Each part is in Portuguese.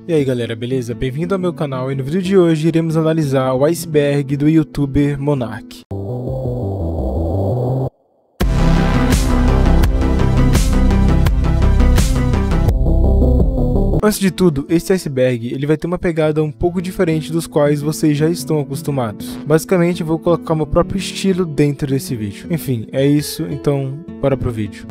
E aí galera, beleza? Bem-vindo ao meu canal e no vídeo de hoje iremos analisar o iceberg do youtuber Monark. Antes de tudo, esse iceberg ele vai ter uma pegada um pouco diferente dos quais vocês já estão acostumados. Basicamente eu vou colocar meu próprio estilo dentro desse vídeo. Enfim, é isso, então bora pro vídeo.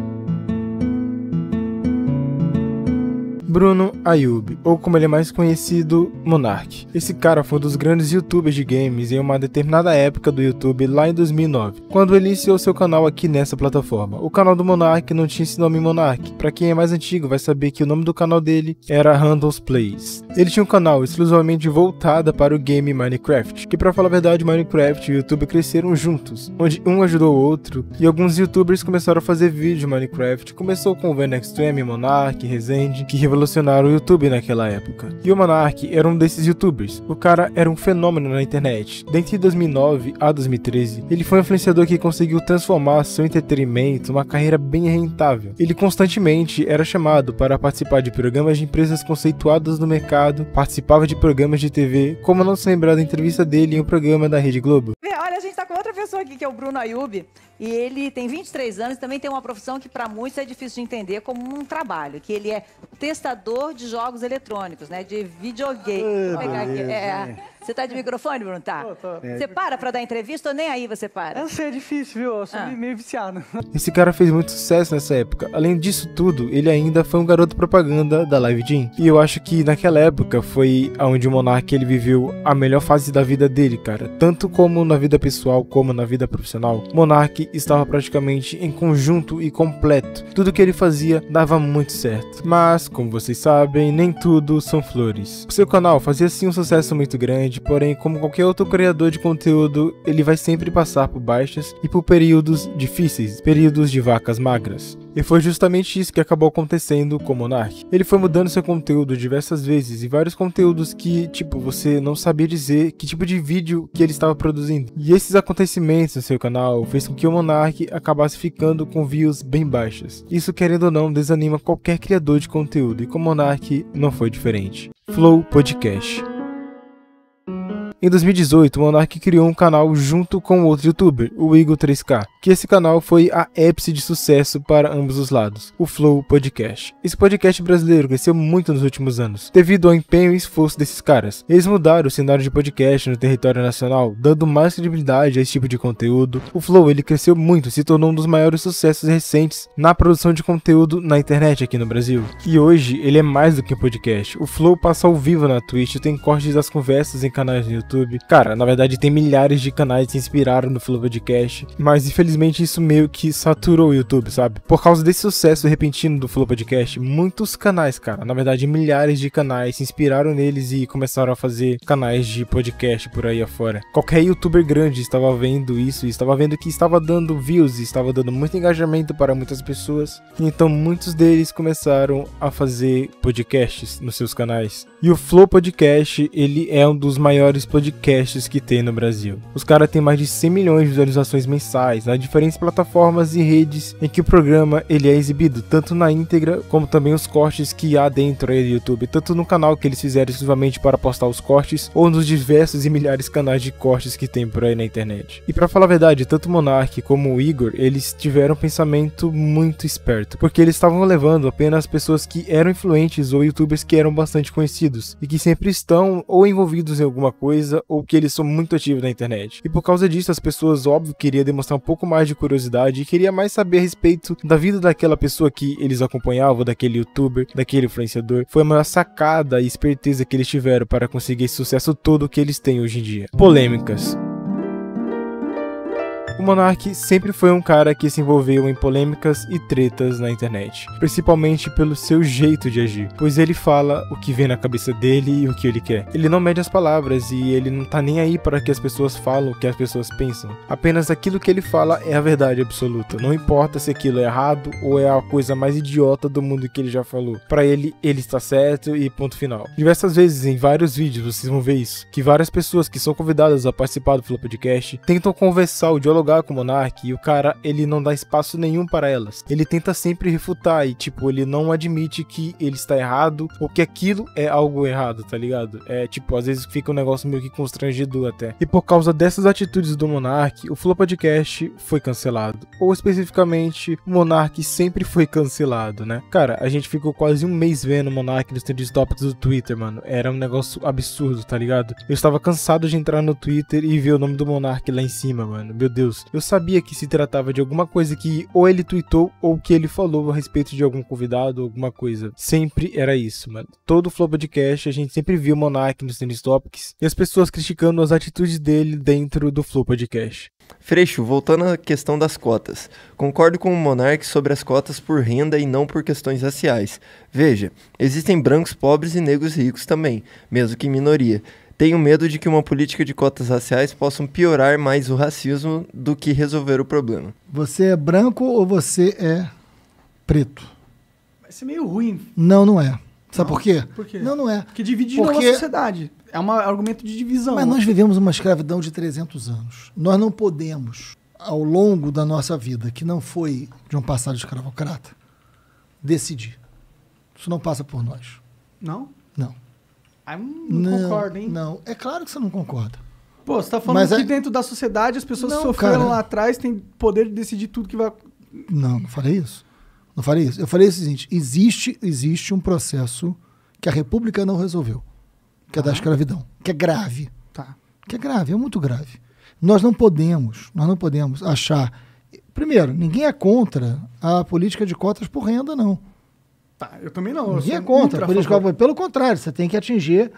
Bruno Ayub, ou como ele é mais conhecido, Monark. Esse cara foi um dos grandes youtubers de games em uma determinada época do YouTube lá em 2009, quando ele iniciou seu canal aqui nessa plataforma. O canal do Monark não tinha esse nome Monark. Pra quem é mais antigo vai saber que o nome do canal dele era Randall's Plays. Ele tinha um canal exclusivamente voltado para o game Minecraft, que pra falar a verdade Minecraft e o YouTube cresceram juntos, onde um ajudou o outro, e alguns youtubers começaram a fazer vídeo de Minecraft. Começou com o VNXtreme, Monark, Rezende, que revolucionaram o YouTube naquela época. E o Monark era um desses youtubers. O cara era um fenômeno na internet. Dentre 2009 a 2013, ele foi um influenciador que conseguiu transformar seu entretenimento numa carreira bem rentável. Ele constantemente era chamado para participar de programas de empresas conceituadas no mercado, participava de programas de TV, como não se lembrar da entrevista dele em um programa da Rede Globo. Olha, a gente tá com outra pessoa aqui, que é o Bruno Ayub, e ele tem 23 anos, também tem uma profissão que para muitos é difícil de entender como um trabalho, que ele é testador de jogos eletrônicos, né, de videogame. Vou pegar aqui. Você tá de microfone, Bruno? Tá. Você para dar entrevista ou nem aí você para? Eu sei, é difícil, viu? Eu sou meio viciado. Esse cara fez muito sucesso nessa época. Além disso tudo, ele ainda foi um garoto propaganda da Live Jim. E eu acho que naquela época foi onde o Monark ele viveu a melhor fase da vida dele, cara. Tanto como na vida pessoal, como na vida profissional. Monark estava praticamente em conjunto e completo. Tudo que ele fazia dava muito certo. Mas, como vocês sabem, nem tudo são flores. O seu canal fazia sim um sucesso muito grande, porém, como qualquer outro criador de conteúdo, ele vai sempre passar por baixas e por períodos difíceis, períodos de vacas magras. E foi justamente isso que acabou acontecendo com o Monark. Ele foi mudando seu conteúdo diversas vezes, e vários conteúdos que, você não sabia dizer que tipo de vídeo que ele estava produzindo. E esses acontecimentos no seu canal fez com que o Monark acabasse ficando com views bem baixas. Isso, querendo ou não, desanima qualquer criador de conteúdo, e com o Monark não foi diferente. Flow Podcast. Em 2018, o Monark criou um canal junto com outro youtuber, o Igor 3K, que esse canal foi a ápice de sucesso para ambos os lados, o Flow Podcast. Esse podcast brasileiro cresceu muito nos últimos anos, devido ao empenho e esforço desses caras. Eles mudaram o cenário de podcast no território nacional, dando mais credibilidade a esse tipo de conteúdo. O Flow ele cresceu muito, se tornou um dos maiores sucessos recentes na produção de conteúdo na internet aqui no Brasil. E hoje ele é mais do que um podcast. O Flow passa ao vivo na Twitch, tem cortes das conversas em canais no YouTube. Cara, na verdade tem milhares de canais que se inspiraram no Flow Podcast, mas infelizmente isso meio que saturou o YouTube, sabe? Por causa desse sucesso repentino do Flow Podcast, muitos canais, cara, na verdade milhares de canais se inspiraram neles e começaram a fazer canais de podcast por aí afora. Qualquer youtuber grande estava vendo isso e estava vendo que estava dando views e estava dando muito engajamento para muitas pessoas, então muitos deles começaram a fazer podcasts nos seus canais. E o Flow Podcast, ele é um dos maiores podcasts que tem no Brasil. Os caras têm mais de 100 milhões de visualizações mensais nas diferentes plataformas e redes em que o programa ele é exibido, tanto na íntegra como também os cortes que há dentro aí do YouTube, tanto no canal que eles fizeram exclusivamente para postar os cortes, ou nos diversos e milhares de canais de cortes que tem por aí na internet. E pra falar a verdade, tanto o Monark como o Igor, eles tiveram um pensamento muito esperto, porque eles estavam levando apenas pessoas que eram influentes ou youtubers que eram bastante conhecidos e que sempre estão ou envolvidos em alguma coisa ou que eles são muito ativos na internet. E por causa disso as pessoas, óbvio, queriam demonstrar um pouco mais de curiosidade e queria mais saber a respeito da vida daquela pessoa que eles acompanhavam, daquele youtuber, daquele influenciador. Foi a maior sacada e esperteza que eles tiveram para conseguir esse sucesso todo que eles têm hoje em dia. Polêmicas. O Monark sempre foi um cara que se envolveu em polêmicas e tretas na internet, principalmente pelo seu jeito de agir, pois ele fala o que vem na cabeça dele e o que ele quer. Ele não mede as palavras e ele não tá nem aí para que as pessoas falam o que as pessoas pensam. Apenas aquilo que ele fala é a verdade absoluta, não importa se aquilo é errado ou é a coisa mais idiota do mundo que ele já falou. Para ele está certo e ponto final. Diversas vezes em vários vídeos vocês vão ver isso, que várias pessoas que são convidadas a participar do Flow Podcast tentam conversar ou dialogar dialogar com o Monark e o cara, ele não dá espaço nenhum para elas. Ele tenta sempre refutar e, tipo, ele não admite que ele está errado ou que aquilo é algo errado, tá ligado? É, tipo, às vezes fica um negócio meio que constrangedor até. E por causa dessas atitudes do Monark, o Flow Podcast foi cancelado. Ou especificamente, o Monark sempre foi cancelado, né? Cara, a gente ficou quase um mês vendo o Monark nos trending topics do Twitter, mano. Era um negócio absurdo, tá ligado? Eu estava cansado de entrar no Twitter e ver o nome do Monark lá em cima, mano. Meu Deus. Eu sabia que se tratava de alguma coisa que ou ele tweetou ou que ele falou a respeito de algum convidado ou alguma coisa. Sempre era isso, mano. Todo o Flow Podcast a gente sempre viu o Monark nos trending topics e as pessoas criticando as atitudes dele dentro do Flow Podcast. Freixo, voltando à questão das cotas. Concordo com o Monark sobre as cotas por renda e não por questões raciais. Veja, existem brancos pobres e negros ricos também, mesmo que em minoria. Tenho medo de que uma política de cotas raciais possa piorar mais o racismo do que resolver o problema. Você é branco ou você é preto? Vai ser meio ruim. Não, não é. Sabe por quê? Por quê? Não, não é. Porque divide a sociedade. É um argumento de divisão. Mas nós vivemos uma escravidão de 300 anos. Nós não podemos, ao longo da nossa vida, que não foi de um passado escravocrata, decidir. Isso não passa por nós. Não? Não. Ah, não concordo, hein? Não, é claro que você não concorda. Pô, você tá falando que dentro da sociedade as pessoas que sofreram lá atrás têm poder de decidir tudo que vai... Não, não falei isso. Não falei isso. Eu falei o seguinte, existe um processo que a República não resolveu, que é da escravidão, que é grave. Tá. Que é grave, é muito grave. Nós não podemos achar... Primeiro, ninguém é contra a política de cotas por renda, não. Tá, eu também não. Ninguém é contra a política de cotas. Pelo contrário, você tem que atingir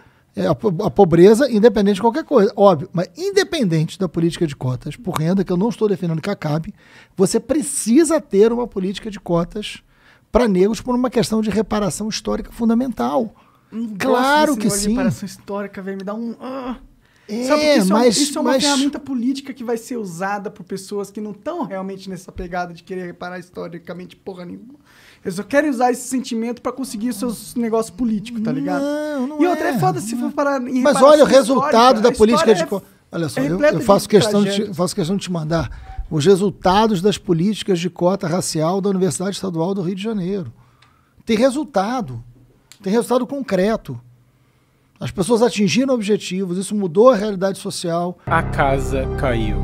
a pobreza independente de qualquer coisa. Óbvio, mas independente da política de cotas por renda, que eu não estou defendendo que acabe, você precisa ter uma política de cotas para negros por uma questão de reparação histórica fundamental. Claro que sim. Reparação histórica, velho, me dá um... Sabe, isso é uma ferramenta política que vai ser usada por pessoas que não estão realmente nessa pegada de querer reparar historicamente porra nenhuma. Eles só querem usar esse sentimento pra conseguir os seus negócios políticos, tá ligado? Não e outra é foda se for parar em Mas olha o resultado da política de... Olha só, eu faço questão de te mandar os resultados das políticas de cota racial da Universidade Estadual do Rio de Janeiro. Tem resultado concreto. As pessoas atingiram objetivos, isso mudou a realidade social. A casa caiu.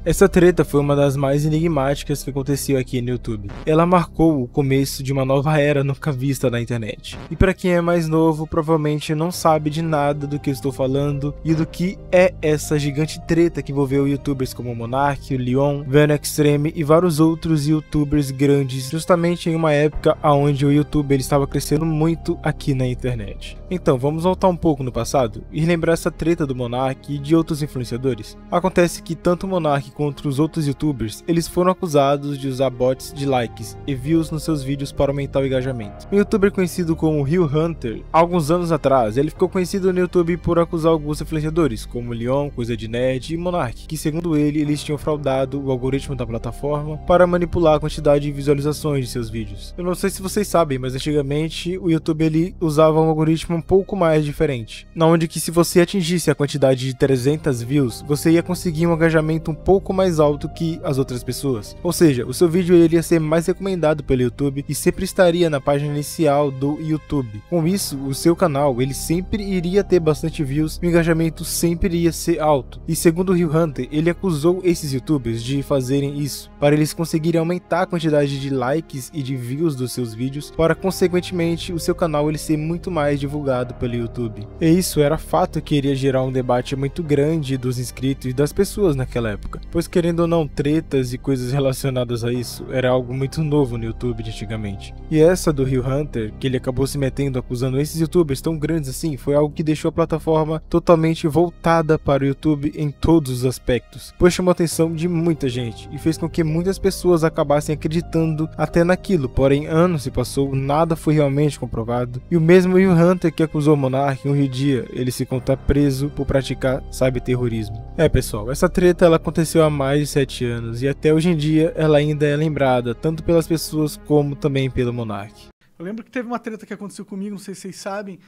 Essa treta foi uma das mais enigmáticas que aconteceu aqui no YouTube. Ela marcou o começo de uma nova era nunca vista na internet. E para quem é mais novo, provavelmente não sabe de nada do que eu estou falando e do que é essa gigante treta que envolveu youtubers como o Monark, o Leon, Venom Extreme e vários outros youtubers grandes, justamente em uma época onde o YouTube ele estava crescendo muito aqui na internet. Então, vamos voltar um pouco no passado e lembrar essa treta do Monark e de outros influenciadores. Acontece que tanto o Monark quanto os outros youtubers, eles foram acusados de usar bots de likes e views nos seus vídeos para aumentar o engajamento. Um youtuber conhecido como Rio Hunter, alguns anos atrás, ele ficou conhecido no YouTube por acusar alguns influenciadores, como Leon, Coisa de Nerd e Monark, que segundo ele, eles tinham fraudado o algoritmo da plataforma para manipular a quantidade de visualizações de seus vídeos. Eu não sei se vocês sabem, mas antigamente o YouTube ele usava um algoritmo um pouco mais diferente, na onde que se você atingisse a quantidade de 300 views, você ia conseguir um engajamento um pouco mais alto que as outras pessoas. Ou seja, o seu vídeo ele ia ser mais recomendado pelo YouTube e sempre estaria na página inicial do YouTube. Com isso, o seu canal ele sempre iria ter bastante views e o engajamento sempre iria ser alto. E segundo o Rio Hunter, ele acusou esses youtubers de fazerem isso para eles conseguirem aumentar a quantidade de likes e de views dos seus vídeos para consequentemente o seu canal ele ser muito mais divulgado pelo YouTube. E isso era fato que iria gerar um debate muito grande dos inscritos e das pessoas naquela época, pois querendo ou não, tretas e coisas relacionadas a isso era algo muito novo no YouTube de antigamente. E essa do Rio Hunter, que ele acabou se metendo acusando esses youtubers tão grandes assim, foi algo que deixou a plataforma totalmente voltada para o YouTube em todos os aspectos, pois chamou a atenção de muita gente e fez com que muitas pessoas acabassem acreditando até naquilo, porém anos se passou, nada foi realmente comprovado. E o mesmo Rio Hunter que acusou o Monark, um dia ele se encontra preso por praticar cyberterrorismo. Pessoal, essa treta ela aconteceu há mais de 7 anos e até hoje em dia ela ainda é lembrada tanto pelas pessoas como também pelo Monark. Eu lembro que teve uma treta que aconteceu comigo, não sei se vocês sabem,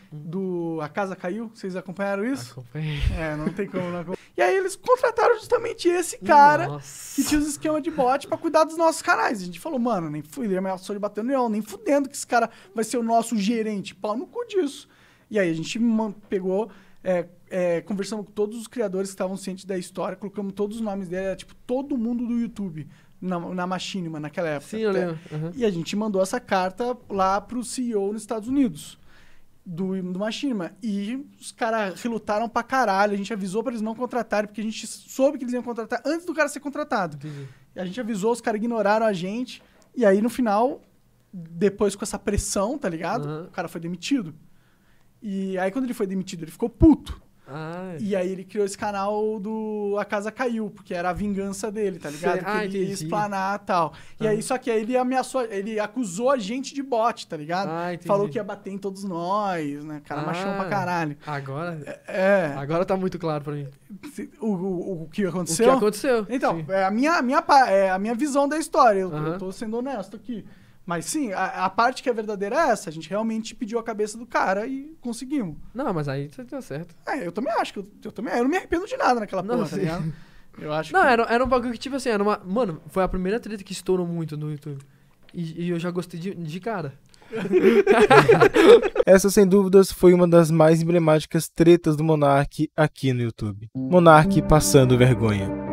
A Casa Caiu. Vocês acompanharam isso? Acompanhei. Não tem como não acompanhar. E aí eles contrataram justamente esse cara que tinha os esquemas de bot pra cuidar dos nossos canais. A gente falou, mano, nem ele ameaçou de bater no leão, nem fudendo que esse cara vai ser o nosso gerente. Pau no cu disso. E aí a gente pegou, conversamos com todos os criadores que estavam cientes da história, colocamos todos os nomes dele, era tipo todo mundo do YouTube. Na Machinima, naquela época. Sim, eu lembro. Uhum. E a gente mandou essa carta lá pro CEO nos Estados Unidos, do Machinima. E os caras relutaram pra caralho. A gente avisou pra eles não contratarem, porque a gente soube que eles iam contratar antes do cara ser contratado. Entendi. E a gente avisou, os caras ignoraram a gente. E aí, no final, depois com essa pressão, tá ligado? Uhum. O cara foi demitido. E aí, quando ele foi demitido, ele ficou puto. E aí ele criou esse canal do A Casa Caiu, porque era a vingança dele, tá ligado? Que ele ia explanar e tal. E aí, só que aí ele ameaçou, ele acusou a gente de bot, tá ligado? Falou que ia bater em todos nós, né? Cara machão pra caralho. Agora? Agora tá muito claro pra mim. O que aconteceu? O que aconteceu. Então, sim. é a minha visão da história. Eu tô sendo honesto aqui. Mas sim, a parte que é verdadeira é essa. A gente realmente pediu a cabeça do cara e conseguimos. Não, mas aí você deu certo. Eu também acho que eu não me arrependo de nada naquela porra, tá ligado? Eu acho não, era um bagulho que, tipo assim, mano, foi a primeira treta que estourou muito no YouTube. E eu já gostei de cara. Essa, sem dúvidas, foi uma das mais emblemáticas tretas do Monark aqui no YouTube. Monark passando vergonha.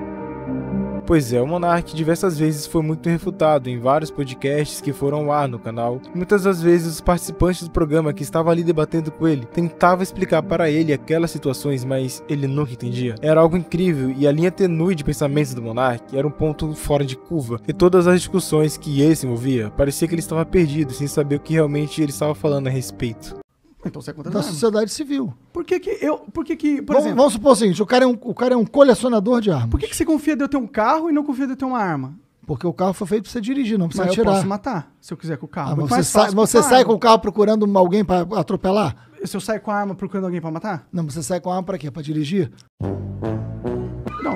Pois é, o Monark diversas vezes foi muito refutado em vários podcasts que foram ao ar no canal. Muitas das vezes os participantes do programa que estavam ali debatendo com ele tentavam explicar para ele aquelas situações, mas ele nunca entendia. Era algo incrível e a linha tenue de pensamentos do Monark era um ponto fora de curva. E todas as discussões que ele se envolvia, parecia que ele estava perdido, sem saber o que realmente ele estava falando a respeito. Então você é contra da sociedade civil. Por que, por exemplo... Vamos supor o seguinte, o cara é um colecionador de armas. Por que você confia de eu ter um carro e não confia de eu ter uma arma? Porque o carro foi feito pra você dirigir, não precisa mas atirar. Eu posso matar, se eu quiser com o carro. Você sai com o carro procurando alguém pra atropelar? Se eu sair com a arma procurando alguém pra matar? Não, você sai com a arma pra quê? Pra dirigir? Não,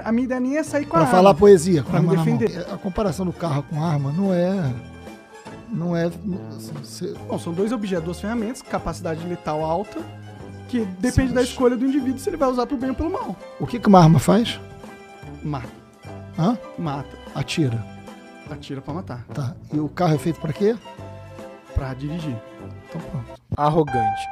a minha ideia nem é sair com a arma. Pra falar poesia, pra me defender. A comparação do carro com arma não é... Bom, são dois objetos, duas ferramentas, capacidade letal alta, que depende da escolha do indivíduo se ele vai usar pro bem ou pelo mal. O que uma arma faz? Mata. Hã? Mata. Atira. Atira pra matar. Tá. E o carro é feito pra quê? Pra dirigir. Então pronto. Arrogante.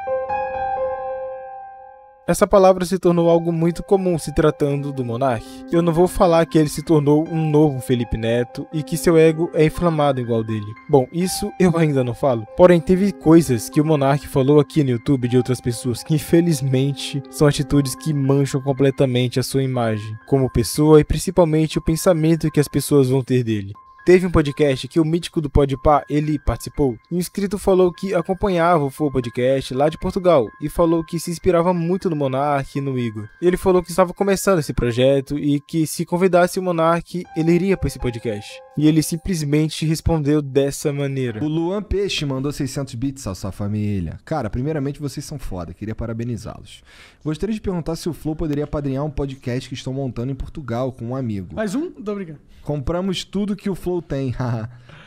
Essa palavra se tornou algo muito comum se tratando do Monark. Eu não vou falar que ele se tornou um novo Felipe Neto e que seu ego é inflamado igual dele. Bom, isso eu ainda não falo. Porém, teve coisas que o Monark falou aqui no YouTube de outras pessoas que infelizmente são atitudes que mancham completamente a sua imagem como pessoa e principalmente o pensamento que as pessoas vão ter dele. Teve um podcast que o mítico do Podpah, ele participou, e um inscrito falou que acompanhava o Flow Podcast lá de Portugal, e falou que se inspirava muito no Monark e no Igor. Ele falou que estava começando esse projeto e que se convidasse o Monark, ele iria para esse podcast. E ele simplesmente respondeu dessa maneira. O Luan Peixe mandou 600 bits à sua família. Cara, primeiramente vocês são foda, queria parabenizá-los. Gostaria de perguntar se o Flow poderia apadrinhar um podcast que estão montando em Portugal com um amigo. Mais um? Muito obrigado. Compramos tudo que o Flow tem,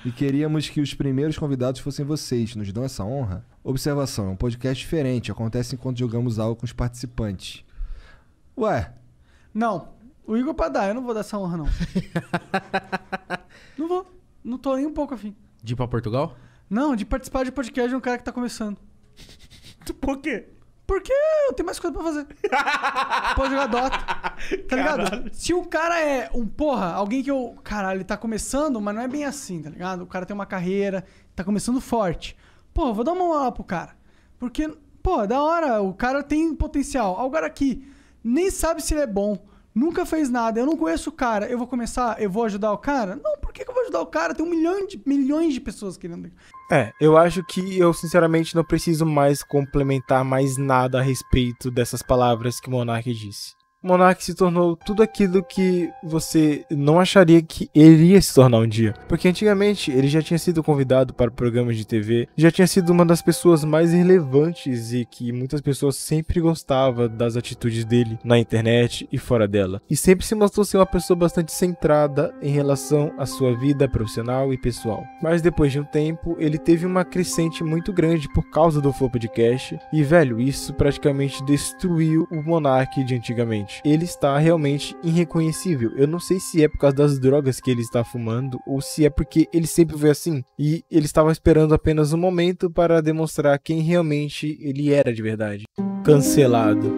e queríamos que os primeiros convidados fossem vocês. Nos dão essa honra? Observação, é um podcast diferente, acontece enquanto jogamos algo com os participantes. Ué? Não, o Igor pra dar, eu não vou dar essa honra, não. Não vou, não tô nem um pouco afim. De ir pra Portugal? Não, de participar de podcast de um cara que tá começando. Por quê? Porque eu tenho mais coisa pra fazer. Pode jogar Dota. Tá ligado? Caralho. Se o cara é alguém que eu... Caralho, ele tá começando, mas não é bem assim, tá ligado? O cara tem uma carreira, tá começando forte. Pô, eu vou dar uma moral pro cara. Porque, é da hora, o cara tem potencial. Agora aqui, nem sabe se ele é bom, nunca fez nada, eu não conheço o cara, eu vou começar, eu vou ajudar o cara? Não, por que eu vou ajudar o cara? Tem milhões de pessoas querendo... Eu acho que eu sinceramente não preciso mais complementar mais nada a respeito dessas palavras que o Monark disse. o Monark se tornou tudo aquilo que você não acharia que ele ia se tornar um dia. Porque antigamente ele já tinha sido convidado para programas de TV, já tinha sido uma das pessoas mais relevantes e que muitas pessoas sempre gostavam das atitudes dele na internet e fora dela. E sempre se mostrou ser uma pessoa bastante centrada em relação à sua vida profissional e pessoal. Mas depois de um tempo, ele teve uma crescente muito grande por causa do Flow Podcast e, velho, isso praticamente destruiu o Monark de antigamente. Ele está realmente irreconhecível. Eu não sei se é por causa das drogas que ele está fumando ou se é porque ele sempre foi assim e ele estava esperando apenas um momento para demonstrar quem realmente ele era de verdade. Cancelado.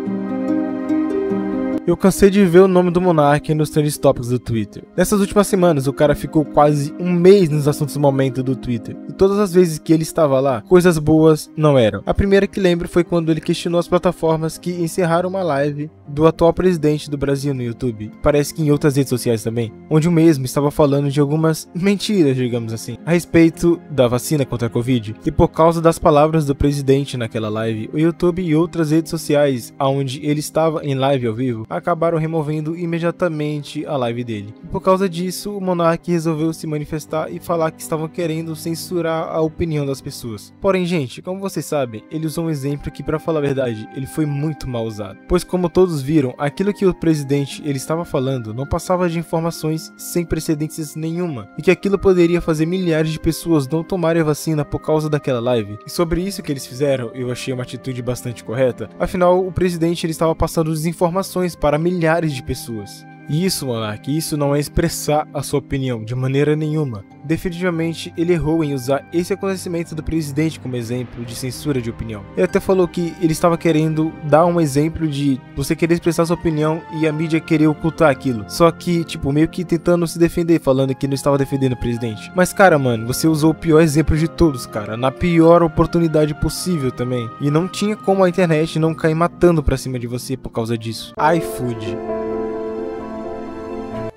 Eu cansei de ver o nome do Monark nos trending topics do Twitter. Nessas últimas semanas, o cara ficou quase um mês nos assuntos do momento do Twitter. E todas as vezes que ele estava lá, coisas boas não eram. A primeira que lembro foi quando ele questionou as plataformas que encerraram uma live do atual presidente do Brasil no YouTube. Parece que em outras redes sociais também. Onde o mesmo estava falando de algumas mentiras, digamos assim, a respeito da vacina contra a Covid. E por causa das palavras do presidente naquela live, o YouTube e outras redes sociais, onde ele estava em live ao vivo, acabaram removendo imediatamente a live dele. E por causa disso, o Monark resolveu se manifestar e falar que estavam querendo censurar a opinião das pessoas. Porém, gente, como vocês sabem, ele usou um exemplo que, para falar a verdade, ele foi muito mal usado. Pois como todos viram, aquilo que o presidente ele estava falando não passava de informações sem precedentes nenhuma, e que aquilo poderia fazer milhares de pessoas não tomarem a vacina por causa daquela live. E sobre isso que eles fizeram, eu achei uma atitude bastante correta. Afinal, o presidente ele estava passando desinformações para milhares de pessoas. E isso, Monark, isso não é expressar a sua opinião de maneira nenhuma. Definitivamente ele errou em usar esse acontecimento do presidente como exemplo de censura de opinião. Ele até falou que ele estava querendo dar um exemplo de você querer expressar sua opinião e a mídia querer ocultar aquilo. Só que, tipo, meio que tentando se defender, falando que não estava defendendo o presidente. Mas, cara, mano, você usou o pior exemplo de todos, cara, na pior oportunidade possível também. E não tinha como a internet não cair matando pra cima de você por causa disso. iFood.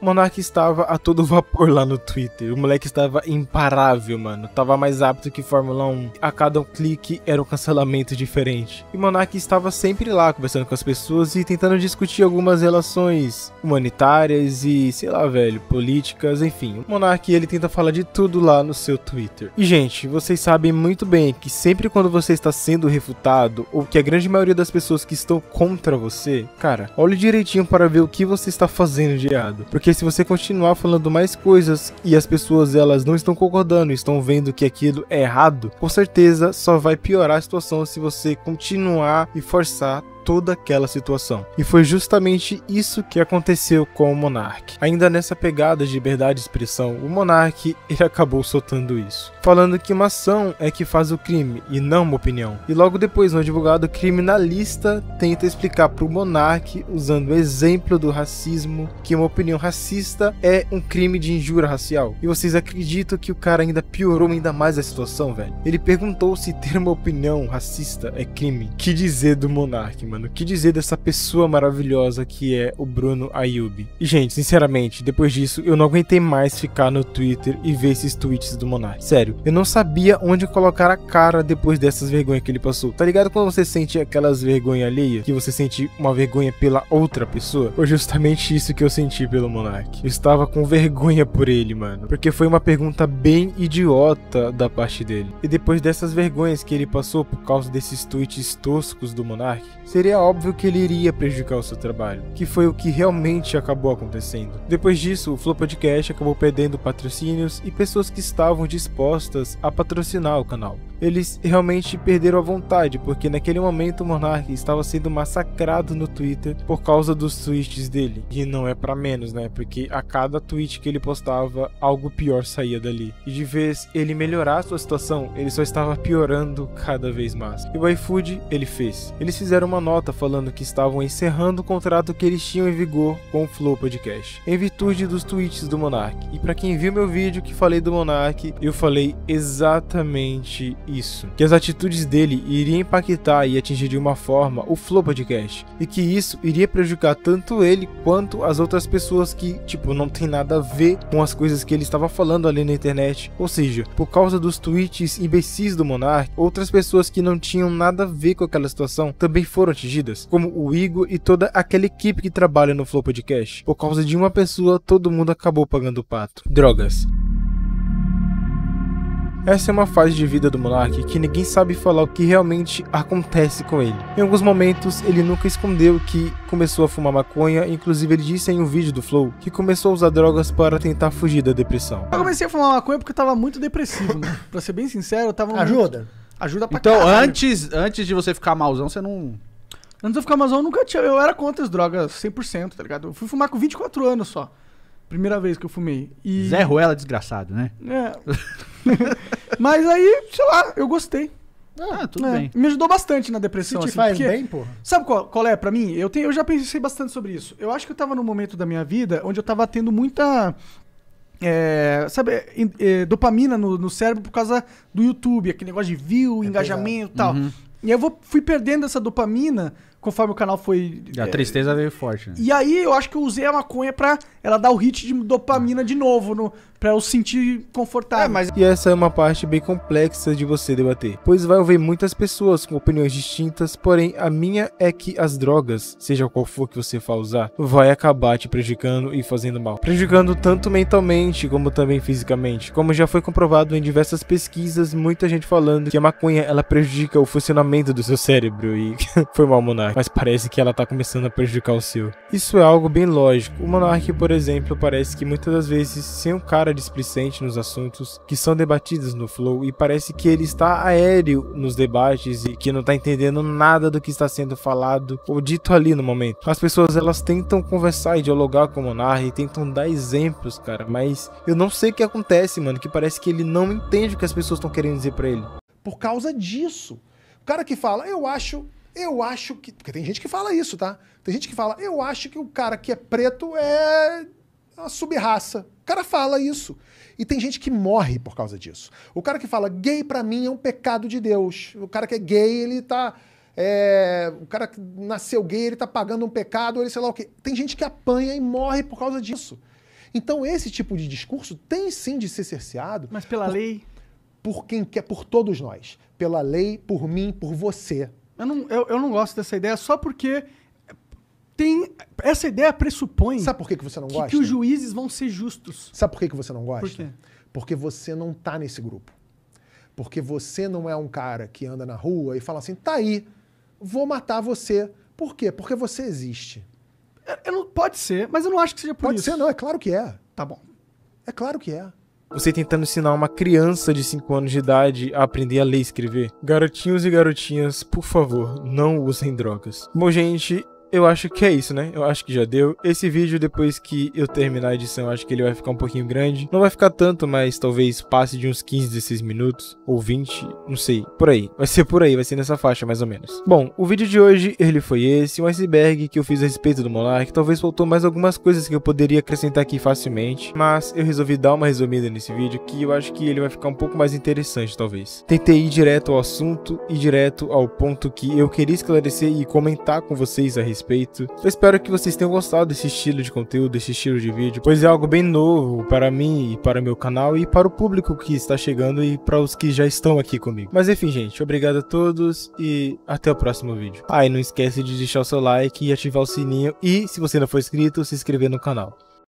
O Monark estava a todo vapor lá no Twitter. O moleque estava imparável, mano. Tava mais apto que Fórmula 1. A cada clique era um cancelamento diferente. E o Monark estava sempre lá, conversando com as pessoas e tentando discutir algumas relações humanitárias e, sei lá, velho, políticas, enfim. O Monark, ele tenta falar de tudo lá no seu Twitter. E, gente, vocês sabem muito bem que sempre quando você está sendo refutado, ou que a grande maioria das pessoas que estão contra você, cara, olhe direitinho para ver o que você está fazendo de errado. Porque se você continuar falando mais coisas e as pessoas elas não estão concordando, estão vendo que aquilo é errado, com certeza só vai piorar a situação se você continuar e forçar toda aquela situação. E foi justamente isso que aconteceu com o Monark. Ainda nessa pegada de liberdade de expressão, o Monark ele acabou soltando isso, falando que uma ação é que faz o crime e não uma opinião. E logo depois, um advogado criminalista tenta explicar para o Monark, usando o exemplo do racismo, que uma opinião racista é um crime de injúria racial. E vocês acreditam que o cara ainda piorou ainda mais a situação, velho? Ele perguntou se ter uma opinião racista é crime. Que dizer do Monark, mano? O que dizer dessa pessoa maravilhosa que é o Bruno Ayub? E, gente, sinceramente, depois disso, eu não aguentei mais ficar no Twitter e ver esses tweets do Monark. Sério, eu não sabia onde colocar a cara depois dessas vergonhas que ele passou. Tá ligado quando você sente aquelas vergonhas alheias? Que você sente uma vergonha pela outra pessoa? Foi justamente isso que eu senti pelo Monark. Eu estava com vergonha por ele, mano. Porque foi uma pergunta bem idiota da parte dele. E depois dessas vergonhas que ele passou por causa desses tweets toscos do Monark, seria óbvio que ele iria prejudicar o seu trabalho, que foi o que realmente acabou acontecendo. Depois disso, o Flow Podcast acabou perdendo patrocínios e pessoas que estavam dispostas a patrocinar o canal. Eles realmente perderam a vontade, porque naquele momento o Monark estava sendo massacrado no Twitter por causa dos tweets dele. E não é pra menos, né? Porque a cada tweet que ele postava, algo pior saía dali. E de vez ele melhorar a sua situação, ele só estava piorando cada vez mais. E o iFood, ele fez. Eles fizeram uma nota falando que estavam encerrando o contrato que eles tinham em vigor com o Flow Podcast, em virtude dos tweets do Monark. E pra quem viu meu vídeo que falei do Monark, eu falei exatamente isso, que as atitudes dele iriam impactar e atingir de uma forma o Flow Podcast, e que isso iria prejudicar tanto ele quanto as outras pessoas que, tipo, não tem nada a ver com as coisas que ele estava falando ali na internet. Ou seja, por causa dos tweets imbecis do Monark, outras pessoas que não tinham nada a ver com aquela situação também foram atingidas, como o Igor e toda aquela equipe que trabalha no Flow Podcast. Por causa de uma pessoa, todo mundo acabou pagando o pato. Drogas. Essa é uma fase de vida do Monark que ninguém sabe falar o que realmente acontece com ele. Em alguns momentos, ele nunca escondeu que começou a fumar maconha, inclusive ele disse em um vídeo do Flow que começou a usar drogas para tentar fugir da depressão. Eu comecei a fumar maconha porque eu tava muito depressivo, né? Pra ser bem sincero, eu tava Ajuda? Ajuda pra então, caralho. antes de você ficar malzão, você não... Antes de eu ficar malzão, eu nunca tinha... Eu era contra as drogas 100%, tá ligado? Eu fui fumar com 24 anos só. Primeira vez que eu fumei. E... Zé Ruela desgraçado, né? É. Mas aí, sei lá, eu gostei. Tudo bem. Me ajudou bastante na depressão. Se te assim, faz porque... bem, porra. Sabe qual é pra mim? Eu já pensei bastante sobre isso. Eu acho que eu tava num momento da minha vida onde eu tava tendo muita... dopamina no cérebro por causa do YouTube, aquele negócio de view, engajamento e tal. E aí eu fui perdendo essa dopamina conforme o canal foi... A tristeza veio forte, né? E aí eu acho que eu usei a maconha pra ela dar o hit de dopamina de novo, pra eu sentir confortável. E essa é uma parte bem complexa de você debater, pois vai haver muitas pessoas com opiniões distintas, porém a minha é que as drogas, seja qual for que você for usar, vai acabar te prejudicando e fazendo mal. Prejudicando tanto mentalmente como também fisicamente. Como já foi comprovado em diversas pesquisas, muita gente falando que a maconha ela prejudica o funcionamento do seu cérebro e foi mal, Monark, mas parece que ela tá começando a prejudicar o seu. Isso é algo bem lógico. O Monark, por exemplo, parece que muitas das vezes sem um cara displicente nos assuntos que são debatidos no Flow e parece que ele está aéreo nos debates e que não tá entendendo nada do que está sendo falado ou dito ali no momento. As pessoas elas tentam conversar e dialogar com o Monark e tentam dar exemplos, cara, mas eu não sei o que acontece, mano, que parece que ele não entende o que as pessoas estão querendo dizer pra ele. Por causa disso. O cara que fala, eu acho que... Porque tem gente que fala isso, tá? Tem gente que fala, eu acho que o cara que é preto é uma sub-raça. O cara fala isso. E tem gente que morre por causa disso. O cara que fala, gay pra mim é um pecado de Deus. O cara que é gay, ele tá... o cara que nasceu gay, ele tá pagando um pecado, ele sei lá o quê. Tem gente que apanha e morre por causa disso. Então esse tipo de discurso tem sim de ser cerceado. Mas pela lei? Por quem quer, por todos nós. Pela lei, por mim, por você. Eu não gosto dessa ideia só porque essa ideia pressupõe... Sabe por que você não gosta? Que os juízes vão ser justos. Sabe por que você não gosta? Por quê? Porque você não tá nesse grupo. Porque você não é um cara que anda na rua e fala assim, tá aí, vou matar você. Por quê? Porque você existe. Pode ser, mas eu não acho que seja por isso. Pode ser, não, é claro que é. Tá bom. É claro que é. Você tentando ensinar uma criança de 5 anos de idade a aprender a ler e escrever. Garotinhos e garotinhas, por favor, não usem drogas. Bom, gente, eu acho que é isso, né? Eu acho que já deu. Esse vídeo, depois que eu terminar a edição, eu acho que ele vai ficar um pouquinho grande. Não vai ficar tanto, mas talvez passe de uns 15, 16 minutos. Ou 20, não sei. Por aí. Vai ser por aí, vai ser nessa faixa, mais ou menos. Bom, o vídeo de hoje, ele foi esse. Um iceberg que eu fiz a respeito do Monark. Talvez faltou mais algumas coisas que eu poderia acrescentar aqui facilmente. Mas eu resolvi dar uma resumida nesse vídeo, que eu acho que ele vai ficar um pouco mais interessante, talvez. Tentei ir direto ao assunto e direto ao ponto que eu queria esclarecer e comentar com vocês a respeito. Eu espero que vocês tenham gostado desse estilo de conteúdo, desse estilo de vídeo, pois é algo bem novo para mim e para o meu canal e para o público que está chegando e para os que já estão aqui comigo. Mas enfim, gente, obrigado a todos e até o próximo vídeo. E não esquece de deixar o seu like e ativar o sininho e, se você não for inscrito, se inscrever no canal.